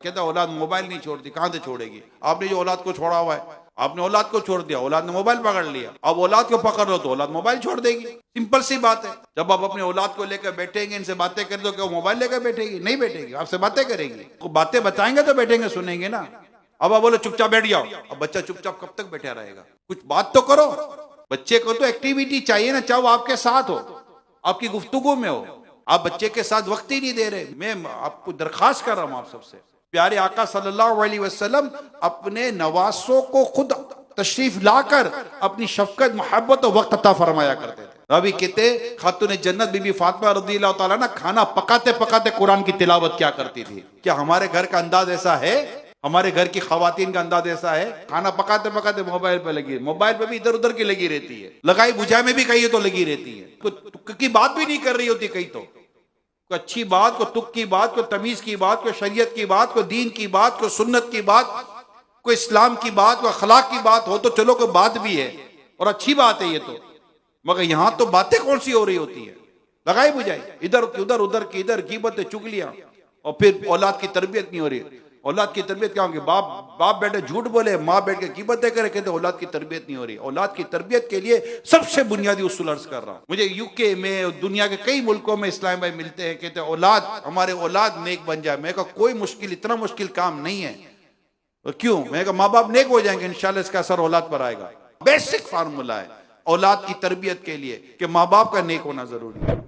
कहता औलाद मोबाइल नहीं छोड़ती, कहां से छोड़ेगी? आपने जो औलाद को छोड़ा हुआ है, आपने औलाद को छोड़ दिया, औलाद ने मोबाइल पकड़ लिया। अब औलाद को पकड़ लो तो औलाद मोबाइल छोड़ देगी। सिंपल सी बात है। जब आप अपने औलाद को लेकर बैठेंगे, इनसे बातें करें तो क्या वो मोबाइल लेकर बैठेगी? नहीं बैठेगी, आपसे बातें करेगी। तो बातें बताएंगे तो बैठेंगे, सुनेंगे ना। अब आप बोलो चुपचाप बैठ जाओ, अब बच्चा चुपचाप कब तक बैठा रहेगा? कुछ बात तो करो। बच्चे को तो एक्टिविटी चाहिए ना, चाहे वो आपके साथ हो, आपकी गुफ्तगू में हो। आप बच्चे के साथ वक्त ही नहीं दे रहे। मैं आपको दरखास्त कर रहा हूं आप सबसे, प्यारे आका सल्लल्लाहु अलैहि वसल्लम अपने नवासों को खुद तशरीफ लाकर अपनी शफकत, मोहब्बत और वक्त अता फरमाया करते थे। अभी कहते खातून जन्नत बीबी फातिमा रज़ियल्लाहु ताला ना खाना पकाते पकाते कुरान की तिलावत क्या करती थी। क्या हमारे घर का अंदाज ऐसा है? हमारे घर की खवातीन का अंदाज ऐसा है? खाना पकाते पकाते मोबाइल पे लगी, मोबाइल पे भी इधर उधर की लगी रहती है, लगाई बुझाई में भी कहीं तो लगी रहती है, कोई तुक की बात भी नहीं कर रही होती कहीं तो। को अच्छी बात, को तुक की बात, को तमीज की बात, को शरीयत की बात, को दीन की बात, को सुन्नत की बात, को इस्लाम की बात, को अखलाक की बात हो तो चलो कोई बात भी है और अच्छी बात है ये तो। मगर यहां तो बातें कौन सी हो रही होती है? लगाई बुझाई, इधर की उधर, उधर की इधर, गिबतें, चुगलियां, और फिर औलाद की तरबियत नहीं हो रही। औलाद की तरबियत क्या होगी? बाप बैठे झूठ बोले, माँ बैठ के गिबतें करे, कहते औलाद की तरबियत नहीं हो रही। औलाद की तरबियत के लिए सबसे बुनियादी उसूल अर्ज कर रहा हूं। मुझे यूके में, दुनिया के कई मुल्कों में इस्लाम भाई मिलते हैं, कहते औलाद, हमारे औलाद नेक बन जाए। मैं कहा कोई मुश्किल, इतना मुश्किल काम नहीं है। और क्यों? मैं कहा माँ बाप नेक हो जाएंगे, इंशाल्लाह इसका असर औलाद पर आएगा। बेसिक फार्मूला है औलाद की तरबियत के लिए कि माँ बाप का नेक होना जरूरी है।